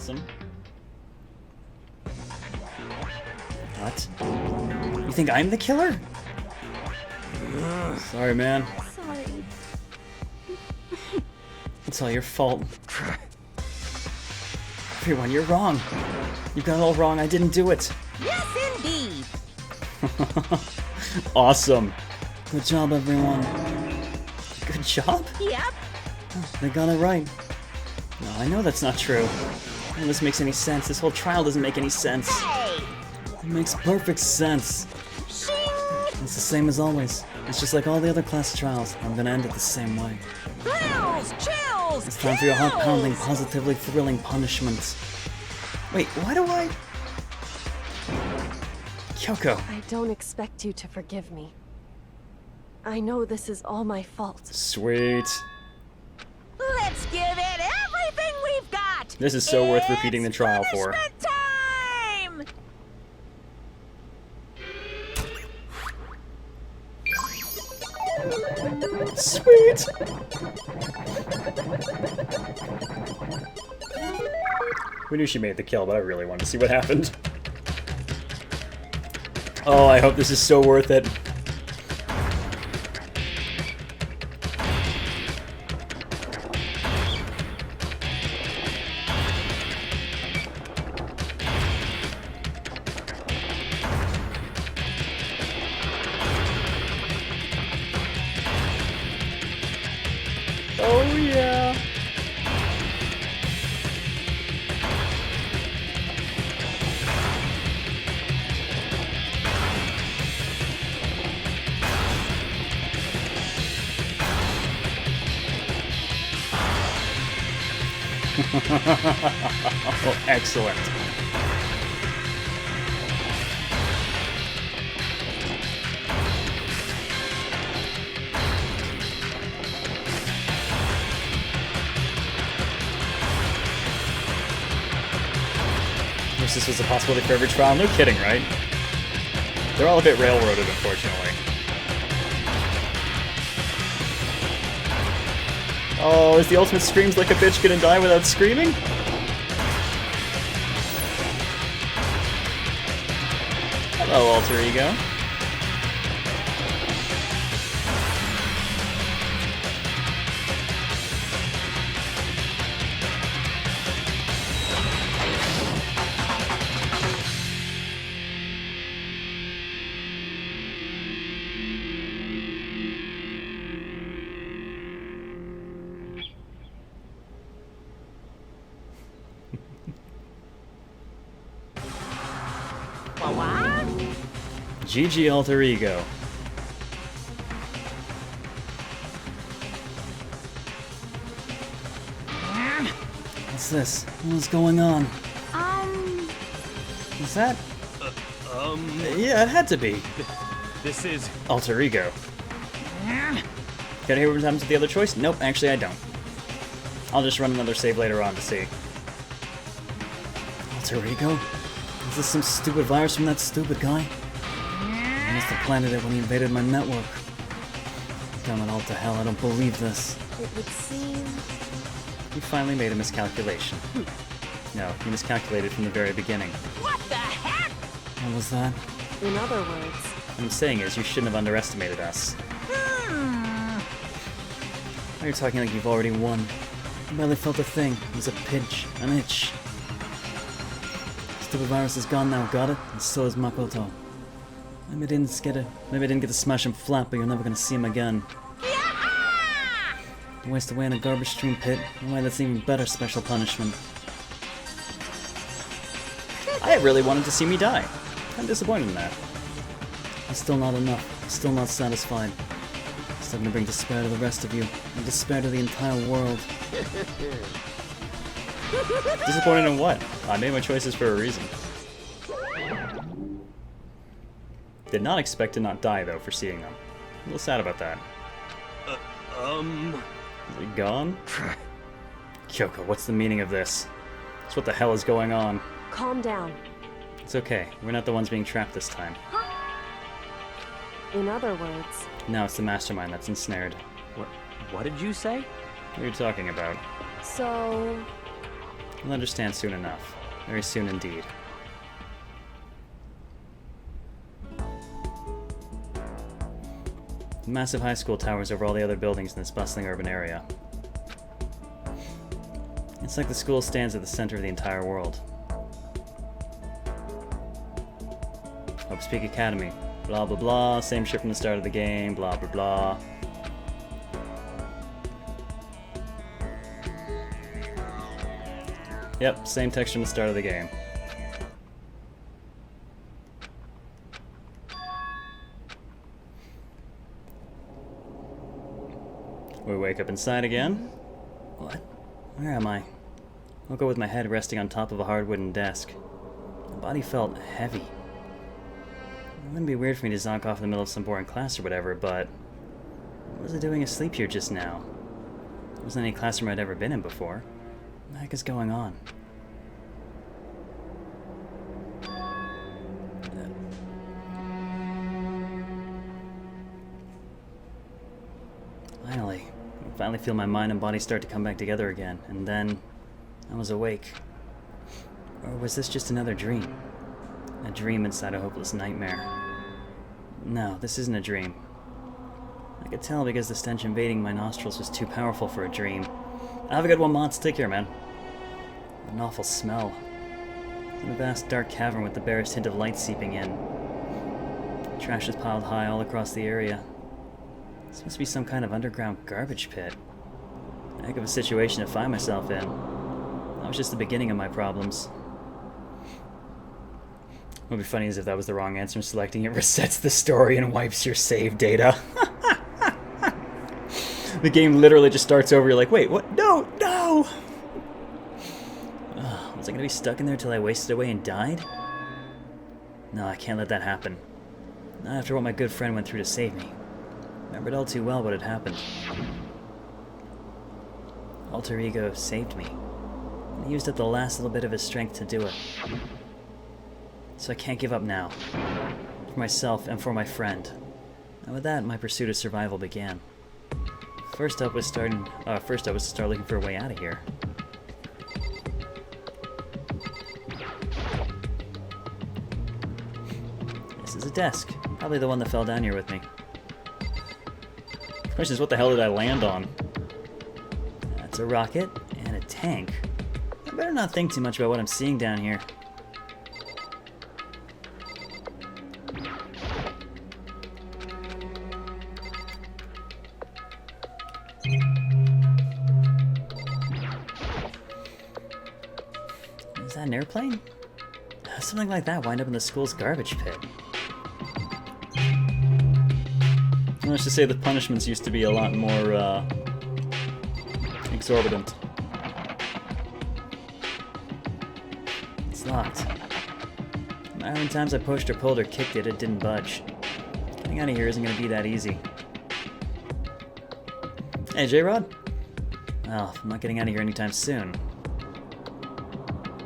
awesome. What? You think I'm the killer? Sorry, man. Sorry. It's all your fault. Everyone, you're wrong. You got it all wrong. I didn't do it. Yes, indeed. Awesome. Good job, everyone. Good job? Yep. They got it right. No, I know that's not true. None of this makes any sense. This whole trial doesn't make any sense. Hey. It makes perfect sense. Shing. It's the same as always. It's just like all the other class trials. I'm gonna end it the same way. Thrills, chills, It's time for your heart-pounding, kills. positively thrilling punishment. Wait, why do I... Kyoko. I don't expect you to forgive me. I know this is all my fault. Sweet. Let's give it everything we've got. This is so worth repeating the trial for. Punishment time. Sweet! We knew she made the kill, but I really wanted to see what happened. Oh, I hope this is so worth it. Oh yeah. Oh, excellent. Wish this was a possibility for every trial. No kidding, right? They're all a bit railroaded, unfortunately. Oh, is the ultimate screams like a bitch gonna die without screaming? Hello, alter ego. What? GG alter ego. What's this? What's going on? Is that? Yeah, it had to be. This is... Alter ego. Gotta hear what happens with the other choice? Nope, actually I don't. I'll just run another save later on to see. Alter ego? Is this some stupid virus from that stupid guy? He must have planted it when he invaded my network. Damn it all to hell, I don't believe this. It would seem... He finally made a miscalculation. No, he miscalculated from the very beginning. What the heck? What was that? In other words, What I'm saying is, you shouldn't have underestimated us. Why are you talking like you've already won? I barely felt a thing. It was a pinch, an itch. Stupid virus is gone now, got it? And so is Makoto. Maybe I didn't get to smash him flat, but you're never gonna see him again. Waste away in a garbage stream pit. Why, that's an even better special punishment. I really wanted to see me die. I'm disappointed in that. It's still not enough. Still not satisfied. Still gonna bring despair to the rest of you, and despair to the entire world. Disappointed in what? I made my choices for a reason. Did not expect to not die, though, for seeing them. A little sad about that. Is it gone? Kyoko, what's the meaning of this? Just what the hell is going on? calm down. It's okay. We're not the ones being trapped this time. In other words, No, it's the mastermind that's ensnared. What did you say? What are you talking about? so... You'll understand soon enough. Very soon indeed. Massive high school towers over all the other buildings in this bustling urban area. It's like the school stands at the center of the entire world. Hope Speak Academy. Blah blah blah, same shit from the start of the game, blah blah blah. Yep, same text from the start of the game. We wake up inside again. What? Where am I? Woke up with my head resting on top of a hard wooden desk. My body felt heavy. It wouldn't be weird for me to zonk off in the middle of some boring class or whatever, but what was I doing asleep here just now? There wasn't any classroom I'd ever been in before. What the heck is going on? I finally feel my mind and body start to come back together again, and then I was awake. Or was this just another dream? A dream inside a hopeless nightmare. No, this isn't a dream. I could tell because the stench invading my nostrils was too powerful for a dream. Have a good one, Mods. Take care, man. What an awful smell. It's in a vast dark cavern with the barest hint of light seeping in. Trash is piled high all across the area. This must be some kind of underground garbage pit. A heck of a situation to find myself in. That was just the beginning of my problems. What would be funny is if that was the wrong answer, selecting it resets the story and wipes your save data. The game literally just starts over, you're like, wait, what? No, no! Was I gonna be stuck in there till I wasted away and died? No, I can't let that happen. Not after what my good friend went through to save me. Remembered all too well what had happened. Alter Ego saved me. And he used up the last little bit of his strength to do it. So I can't give up now. For myself and for my friend. And with that, my pursuit of survival began. First up was to start looking for a way out of here. This is a desk. Probably the one that fell down here with me. The question is, what the hell did I land on? That's a rocket and a tank. I better not think too much about what I'm seeing down here. Is that an airplane? Something like that wind up in the school's garbage pit. Let's just say the punishments used to be a lot more, exorbitant. It's locked. No matter how many times I pushed or pulled or kicked it, it didn't budge. Getting out of here isn't going to be that easy. Hey, J-Rod? Well, I'm not getting out of here anytime soon.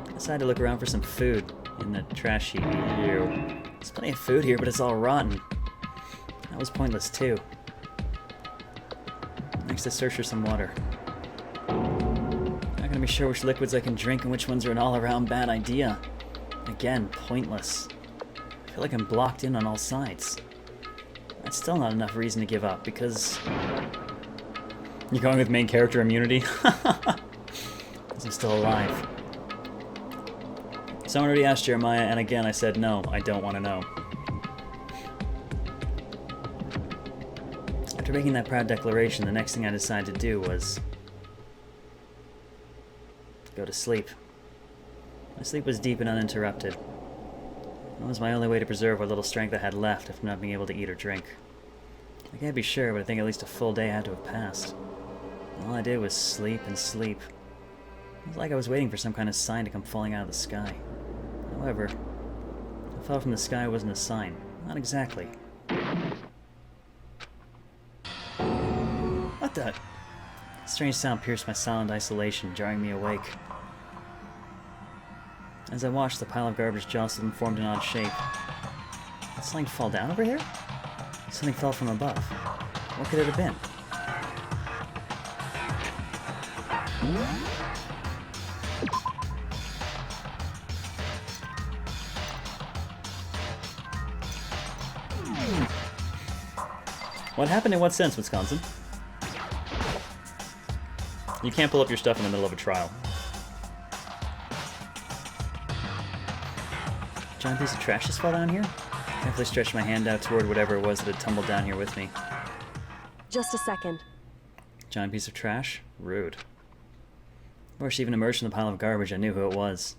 I decided to look around for some food in the trash heap. Ew. There's plenty of food here, but it's all rotten. That was pointless, too. Next, I search for some water. Not gonna be sure which liquids I can drink and which ones are an all-around bad idea. Again, pointless. I feel like I'm blocked in on all sides. That's still not enough reason to give up, because... You're going with main character immunity? Because I'm still alive. Someone already asked Jeremiah, and again I said no, I don't want to know. After making that proud declaration, the next thing I decided to do was go to sleep. My sleep was deep and uninterrupted. That was my only way to preserve what little strength I had left after not being able to eat or drink. I can't be sure, but I think at least a full day had to have passed. All I did was sleep and sleep. It was like I was waiting for some kind of sign to come falling out of the sky. However, what fell from the sky wasn't a sign. Not exactly. What the? A strange sound pierced my silent isolation, jarring me awake. As I watched, the pile of garbage jostled and formed an odd shape. Did something fall down over here? Something fell from above. What could it have been? What happened in what sense, Wisconsin? You can't pull up your stuff in the middle of a trial. Giant piece of trash just fell down here? Carefully stretched my hand out toward whatever it was that had tumbled down here with me. Just a second. Giant piece of trash? Rude. Before she even emerged from the pile of garbage, I knew who it was.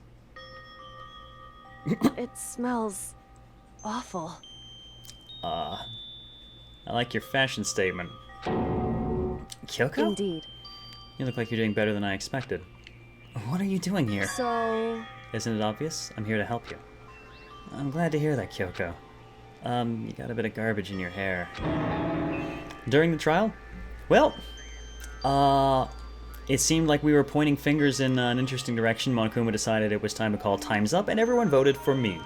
It smells awful. I like your fashion statement. Kyoko? Indeed. You look like you're doing better than I expected. What are you doing here? So... Isn't it obvious? I'm here to help you. I'm glad to hear that, Kyoko. You got a bit of garbage in your hair. During the trial? Well, it seemed like we were pointing fingers in an interesting direction. Monokuma decided it was time to call times up, and everyone voted for me.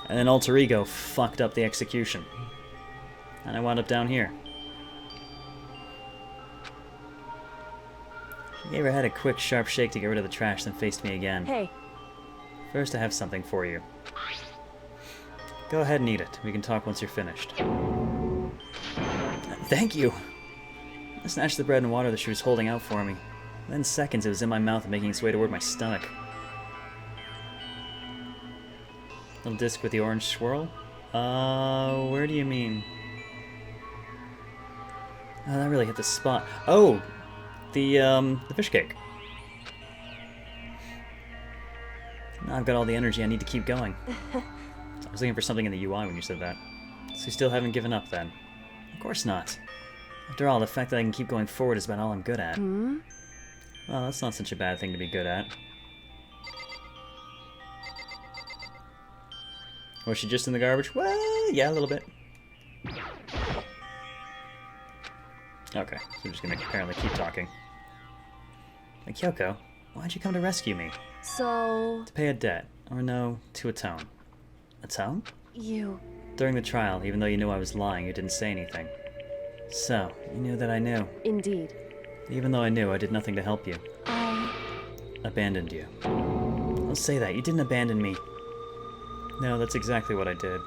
And then Alter Ego fucked up the execution. And I wound up down here. She gave her head a quick, sharp shake to get rid of the trash, then faced me again. Hey. First, I have something for you. Go ahead and eat it. We can talk once you're finished. Thank you! I snatched the bread and water that she was holding out for me. Within seconds, it was in my mouth and making its way toward my stomach. Little disc with the orange swirl? Where do you mean? Oh, that really hit the spot. Oh! The fish cake. Now I've got all the energy I need to keep going. I was looking for something in the UI when you said that. So you still haven't given up, then? Of course not. After all, the fact that I can keep going forward is about all I'm good at. Hmm? Well, that's not such a bad thing to be good at. Was she just in the garbage? Well, yeah, a little bit. Okay, so we're just gonna apparently keep talking. Hey, Kyoko, why'd you come to rescue me? So... To pay a debt. Or no, to atone. Atone? You... During the trial, even though you knew I was lying, you didn't say anything. So, you knew that I knew. Indeed. Even though I knew, I did nothing to help you. I... Abandoned you. Don't say that. You didn't abandon me. No, that's exactly what I did.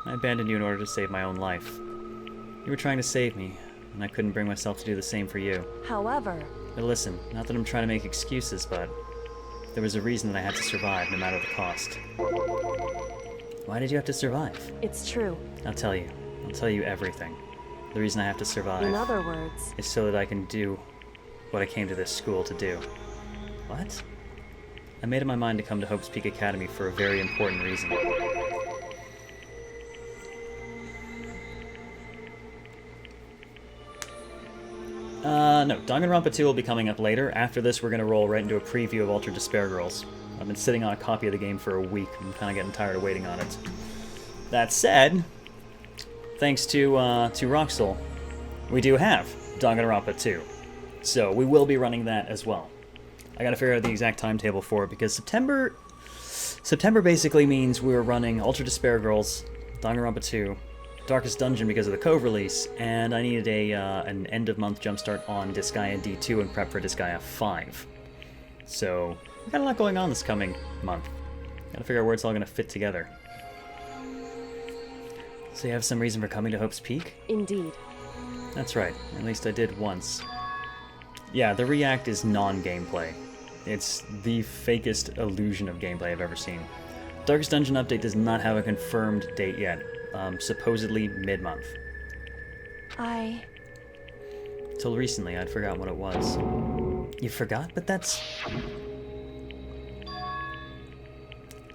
I abandoned you in order to save my own life. You were trying to save me, and I couldn't bring myself to do the same for you. However... But listen, not that I'm trying to make excuses, but there was a reason that I had to survive, no matter the cost. Why did you have to survive? It's true. I'll tell you. I'll tell you everything. The reason I have to survive... In other words... is so that I can do what I came to this school to do. What? I made up my mind to come to Hope's Peak Academy for a very important reason. No, Danganronpa 2 will be coming up later. After this, we're going to roll right into a preview of Ultra Despair Girls. I've been sitting on a copy of the game for a week. I'm kind of getting tired of waiting on it. That said, thanks to Roxel, we do have Danganronpa 2. So we will be running that as well. I gotta figure out the exact timetable for it, because September basically means we're running Ultra Despair Girls, Danganronpa 2, Darkest Dungeon because of the Cove release, and I needed an end-of-month jumpstart on Disgaea D2 and prep for Disgaea 5. So, we've got a lot going on this coming month. Gotta figure out where it's all gonna fit together. So you have some reason for coming to Hope's Peak? Indeed. That's right. At least I did once. Yeah, the React is non-gameplay. It's the fakest illusion of gameplay I've ever seen. Darkest Dungeon update does not have a confirmed date yet. Supposedly mid-month. Till recently, I'd forgotten what it was. You forgot? But that's...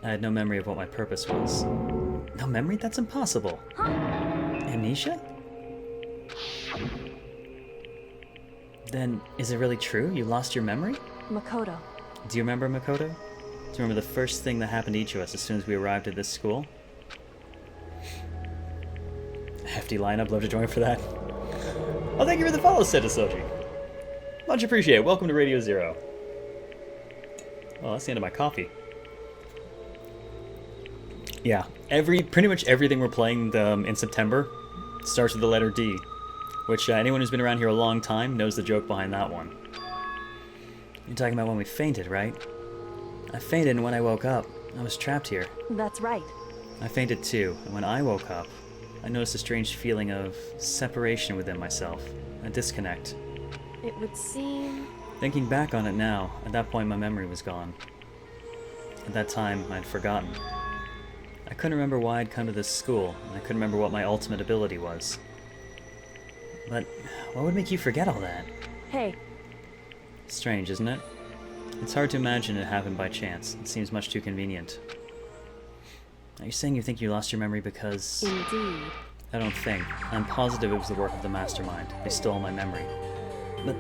I had no memory of what my purpose was. No memory? That's impossible. Huh? Amnesia? Then, is it really true? You lost your memory? Makoto. Do you remember Makoto? Do you remember the first thing that happened to each of us as soon as we arrived at this school? Hefty lineup, love to join for that. Oh, thank you for the follow, Setasoji. Much appreciated. Welcome to Radio Zero. Well, that's the end of my coffee. Yeah, pretty much everything we're playing in September starts with the letter D, which anyone who's been around here a long time knows the joke behind that one. You're talking about when we fainted, right? I fainted, and when I woke up, I was trapped here. That's right. I fainted too, and when I woke up, I noticed a strange feeling of separation within myself, a disconnect. It would seem... Thinking back on it now, at that point my memory was gone. At that time, I'd forgotten. I couldn't remember why I'd come to this school, and I couldn't remember what my ultimate ability was. But what would make you forget all that? Hey, Strange, isn't it? It's hard to imagine it happened by chance. It seems much too convenient. Are you saying you think you lost your memory because... indeed. I don't think. I'm positive it was the work of the mastermind. They stole my memory. But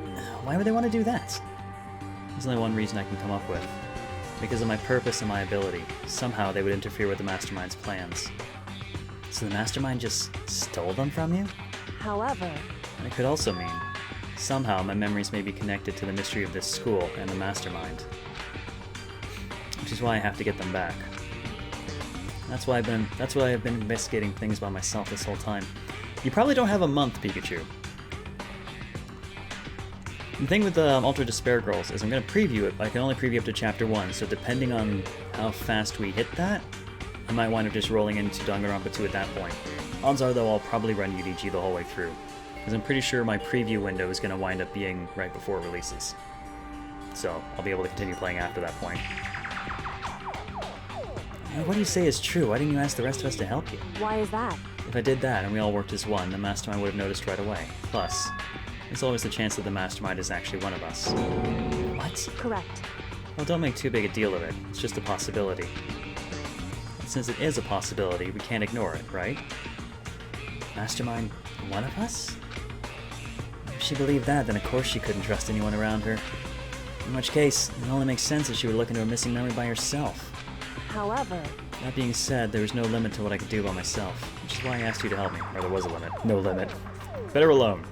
why would they want to do that? There's only one reason I can come up with. Because of my purpose and my ability. Somehow they would interfere with the mastermind's plans. So the mastermind just stole them from you? However, And it could also mean, somehow my memories may be connected to the mystery of this school and the mastermind. Which is why I have to get them back. That's why I've been investigating things by myself this whole time. You probably don't have a month, Pikachu. The thing with Ultra Despair Girls is I'm going to preview it, but I can only preview up to Chapter 1, so depending on how fast we hit that, I might wind up just rolling into Danganronpa 2 at that point. Odds are, though, I'll probably run UDG the whole way through, because I'm pretty sure my preview window is going to wind up being right before it releases. So, I'll be able to continue playing after that point. What do you say is true? Why didn't you ask the rest of us to help you? why is that? If I did that and we all worked as one, the mastermind would have noticed right away. Plus, there's always the chance that the mastermind is actually one of us. What? Correct. Well, don't make too big a deal of it. It's just a possibility. And since it is a possibility, we can't ignore it, right? Mastermind, one of us? If she believed that, then of course she couldn't trust anyone around her. In which case, it only makes sense that she would look into a missing memory by herself. However, That being said, there was no limit to what I could do by myself, which is why I asked you to help me. Or there was a limit. No limit. Better alone.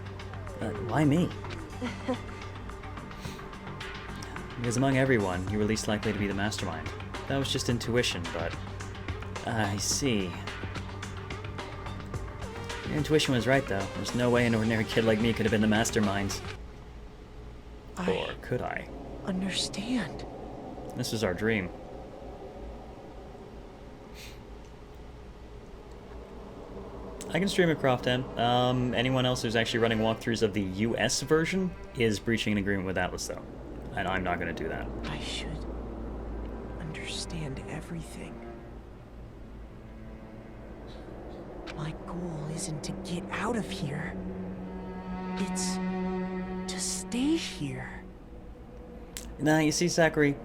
Why me? Because among everyone, you were least likely to be the mastermind. That was just intuition, but... I see. Your intuition was right, though. There's no way an ordinary kid like me could have been the mastermind. Or could I? Understand. This was our dream. I can stream at Croft 10. Anyone else who's actually running walkthroughs of the US version is breaching an agreement with Atlas, though. And I'm not going to do that. I should understand everything. My goal isn't to get out of here. It's to stay here. Now, you see, Zachary,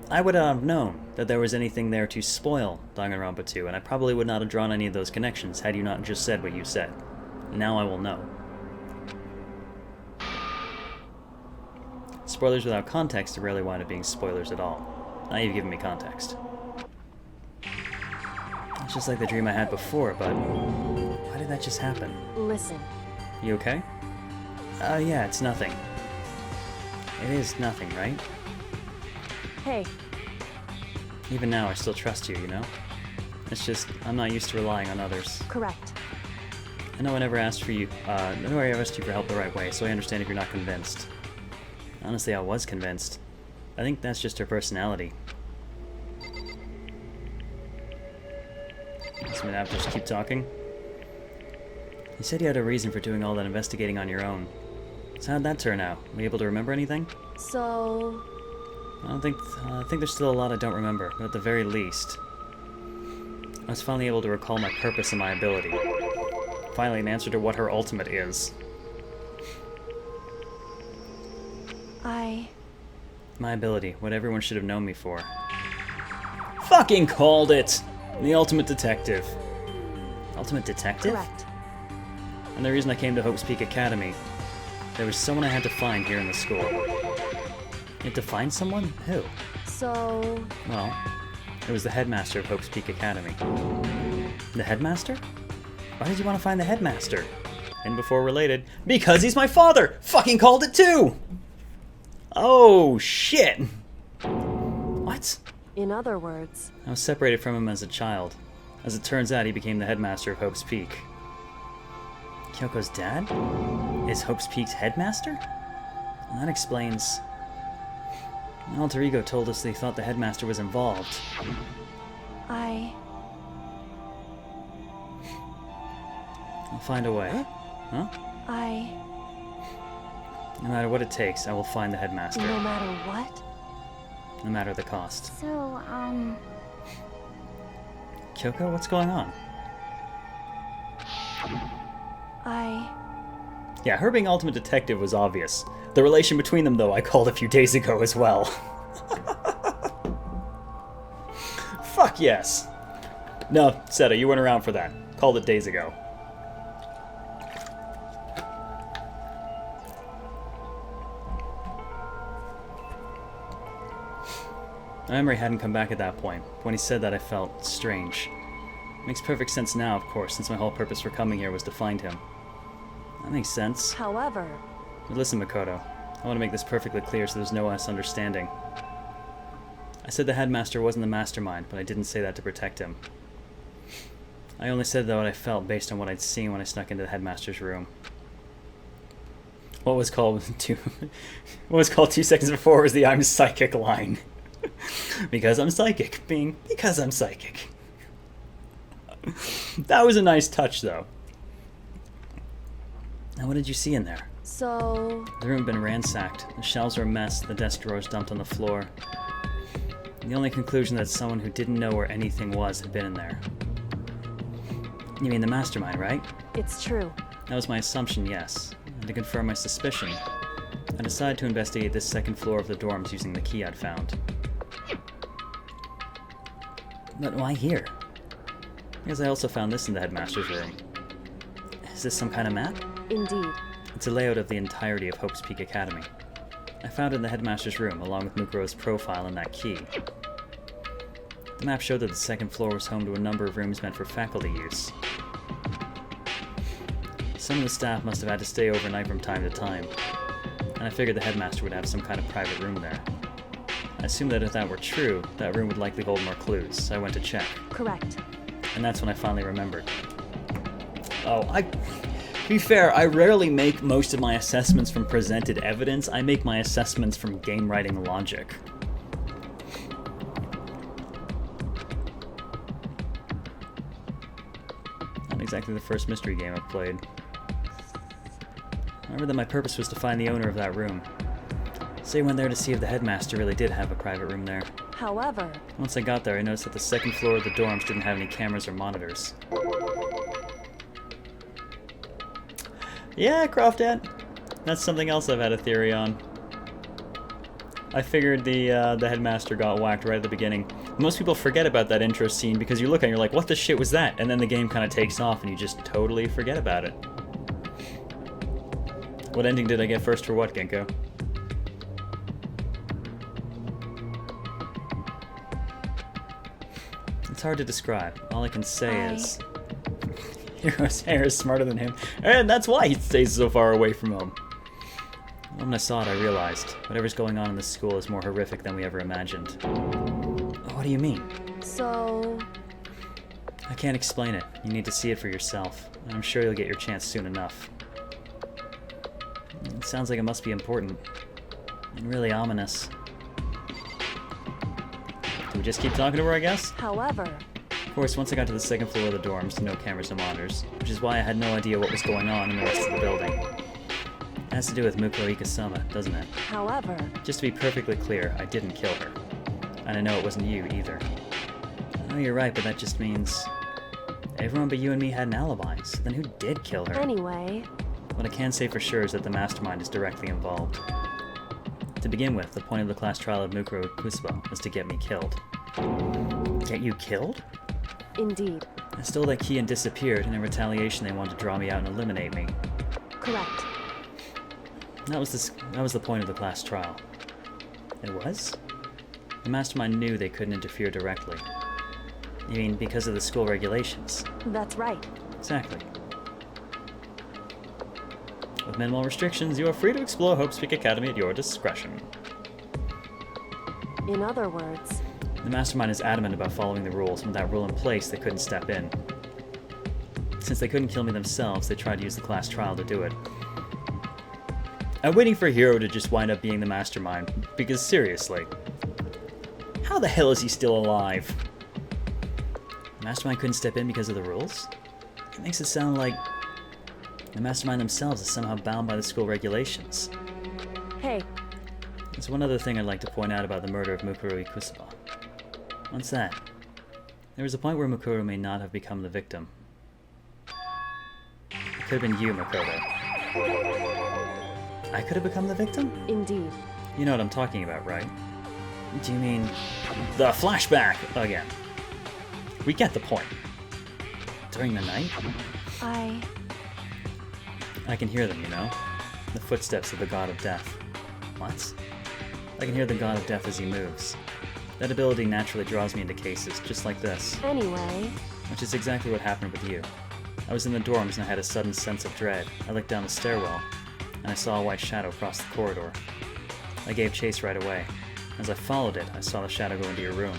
I would not have known that there was anything there to spoil Danganronpa 2, and I probably would not have drawn any of those connections had you not just said what you said. Now I will know. Spoilers without context rarely wind up being spoilers at all. Now you've given me context. It's just like the dream I had before, but why did that just happen? listen. You okay? Yeah, it's nothing. It is nothing, right? Hey, Even now, I still trust you, you know? It's just, I'm not used to relying on others. correct. I know I never asked for you, I never asked you for help the right way, so I understand if you're not convinced. Honestly, I was convinced. I think that's just her personality. So I'm gonna have to just keep talking. You said you had a reason for doing all that investigating on your own. So how'd that turn out? Were you able to remember anything? So, I think there's still a lot I don't remember, but at the very least, I was finally able to recall my purpose and my ability. Finally, an answer to what her ultimate is. My ability, what everyone should have known me for. Fucking called it! The ultimate detective. Ultimate detective? correct. And the reason I came to Hope's Peak Academy, there was someone I had to find here in the school. You had to find someone? Who? So, Well, it was the headmaster of Hope's Peak Academy. The headmaster? Why did you want to find the headmaster? And before related, because he's my father! Fucking called it too! Oh, shit! What? in other words, I was separated from him as a child. As it turns out, he became the headmaster of Hope's Peak. Kyoko's dad? Is Hope's Peak's headmaster? Well, that explains... My alter ego told us they thought the headmaster was involved. I'll find a way. Huh? No matter what it takes, I will find the headmaster. No matter what? No matter the cost. So, Kyoko, what's going on? Yeah, her being ultimate detective was obvious. The relation between them, though, I called a few days ago as well. Fuck yes. No, Seta, you weren't around for that. Called it days ago. My memory hadn't come back at that point. When he said that, I felt strange. Makes perfect sense now, of course, since my whole purpose for coming here was to find him. That makes sense. However... But listen, Makoto. I want to make this perfectly clear so there's no misunderstanding. I said the headmaster wasn't the mastermind, but I didn't say that to protect him. I only said what I felt based on what I'd seen when I snuck into the headmaster's room. What was called 2 seconds before was the "I'm psychic" line. Because I'm psychic. Because I'm psychic. That was a nice touch, though. Now, what did you see in there? So... The room had been ransacked. The shelves were a mess, the desk drawers dumped on the floor. The only conclusion that someone who didn't know where anything was had been in there. You mean the mastermind, right? It's true. That was my assumption, yes. And to confirm my suspicion, I decided to investigate this second floor of the dorms using the key I'd found. But why here? Because I also found this in the headmaster's room. Is this some kind of map? Indeed. It's a layout of the entirety of Hope's Peak Academy. I found it in the headmaster's room, along with Mukuro's profile and that key. The map showed that the second floor was home to a number of rooms meant for faculty use. Some of the staff must have had to stay overnight from time to time, and I figured the headmaster would have some kind of private room there. I assumed that if that were true, that room would likely hold more clues, so I went to check. Correct. And that's when I finally remembered. To be fair, I rarely make most of my assessments from presented evidence. I make my assessments from game writing logic. Not exactly the first mystery game I've played. I remember that my purpose was to find the owner of that room. So I went there to see if the headmaster really did have a private room there. However... Once I got there, I noticed that the second floor of the dorms didn't have any cameras or monitors. Yeah, Croftat. That's something else I've had a theory on. I figured the headmaster got whacked right at the beginning. Most people forget about that intro scene because you look and you're like, what the shit was that? And then the game kind of takes off and you just totally forget about it. What ending did I get first for what, Genko? It's hard to describe. All I can say is... Hero's hair is smarter than him, and that's why he stays so far away from home. When I saw it, I realized whatever's going on in this school is more horrific than we ever imagined. What do you mean? So... I can't explain it. You need to see it for yourself, and I'm sure you'll get your chance soon enough. It sounds like it must be important, and really ominous. Do we just keep talking to her, I guess? However... Of course, once I got to the second floor of the dorms, no cameras, no monitors, which is why I had no idea what was going on in the rest of the building. It has to do with Mukuro Ikasama, doesn't it? However... Just to be perfectly clear, I didn't kill her. And I know it wasn't you, either. I know you're right, but that just means... everyone but you and me had an alibi, so then who did kill her? Anyway... What I can say for sure is that the mastermind is directly involved. To begin with, the point of the class trial of Mukuro Ikasama was to get me killed. Get you killed? Indeed. I stole that key and disappeared, and in retaliation they wanted to draw me out and eliminate me. Correct. That was the point of the class trial. It was? The mastermind knew they couldn't interfere directly. You mean because of the school regulations? That's right. Exactly. With minimal restrictions, you are free to explore Hope's Peak Academy at your discretion. In other words... The mastermind is adamant about following the rules, and with that rule in place, they couldn't step in. Since they couldn't kill me themselves, they tried to use the class trial to do it. I'm waiting for Hiro to just wind up being the mastermind, because seriously, how the hell is he still alive? The mastermind couldn't step in because of the rules? It makes it sound like The mastermind themselves is somehow bound by the school regulations. Hey, There's one other thing I'd like to point out about the murder of Mukuro Ikusuba. What's that? There was a point where Mukuro may not have become the victim. It could have been you, Makoto. I could have become the victim? indeed. You know what I'm talking about, right? Do you mean the flashback again? We get the point. During the night? I can hear them, you know? The footsteps of the God of Death. What? I can hear the God of Death as he moves. That ability naturally draws me into cases just like this, Anyway, which is exactly what happened with you. I was in the dorms and I had a sudden sense of dread. I looked down the stairwell, and I saw a white shadow cross the corridor. I gave chase right away. As I followed it, I saw the shadow go into your room.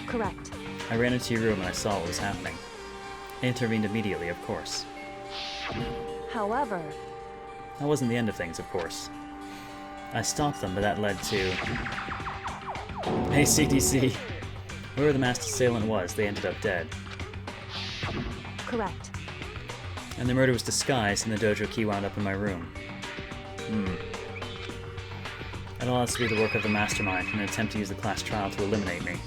correct. I ran into your room and I saw what was happening. I intervened immediately, of course. However, That wasn't the end of things, of course. I stopped them, but that led to... Hey, CDC! Whoever the masked assailant was, they ended up dead. correct. And the murder was disguised, and the dojo key wound up in my room. It all has to be the work of the mastermind in an attempt to use the class trial to eliminate me.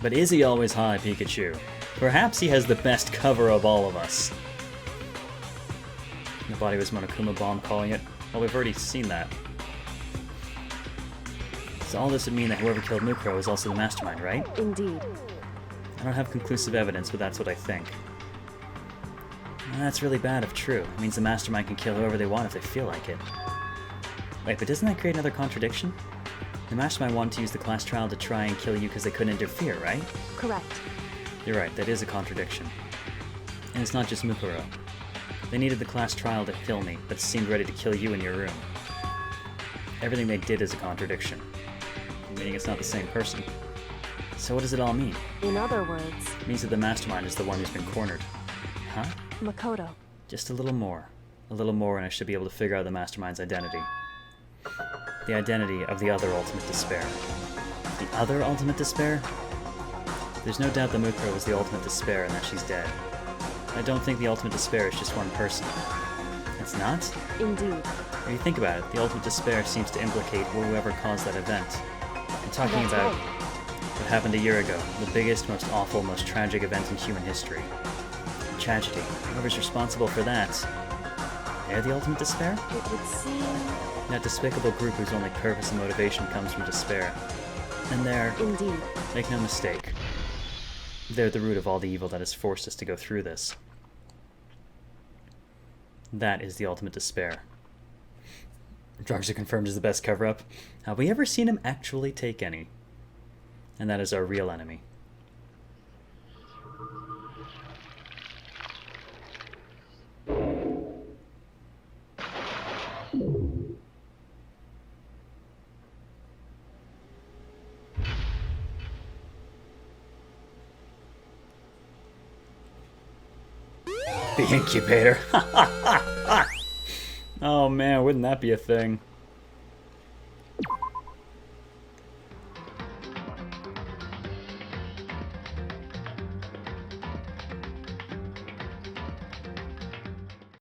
But is he always high, Pikachu? Perhaps he has the best cover of all of us. The body was Monokuma Bomb calling it. Well, we've already seen that. So all this would mean that whoever killed Mukuro is also the mastermind, right? Indeed. I don't have conclusive evidence, but that's what I think. And that's really bad if true. It means the mastermind can kill whoever they want if they feel like it. Wait, but doesn't that create another contradiction? The mastermind wanted to use the class trial to try and kill you because they couldn't interfere, right? Correct. You're right, that is a contradiction. And it's not just Mukuro. They needed the class trial to kill me, but seemed ready to kill you in your room. Everything they did is a contradiction, meaning it's not the same person. So what does it all mean? In other words, It means that the mastermind is the one who's been cornered. Huh? Makoto. Just a little more. A little more and I should be able to figure out the mastermind's identity. The identity of the other ultimate despair. The other ultimate despair? There's no doubt that Mukuro is the ultimate despair and that she's dead. I don't think the ultimate despair is just one person. It's not? Indeed. If you think about it, the ultimate despair seems to implicate whoever caused that event. I'm talking That's about right. what happened a year ago, the biggest, most awful, most tragic event in human history. Tragedy. Whoever's responsible for that, they're the ultimate despair? It would seem... That despicable group whose only purpose and motivation comes from despair. And they're, Indeed. make no mistake, they're the root of all the evil that has forced us to go through this. That is the ultimate despair. Drugs are confirmed as the best cover-up. Have we ever seen him actually take any? And that is our real enemy. The incubator. Oh man, wouldn't that be a thing?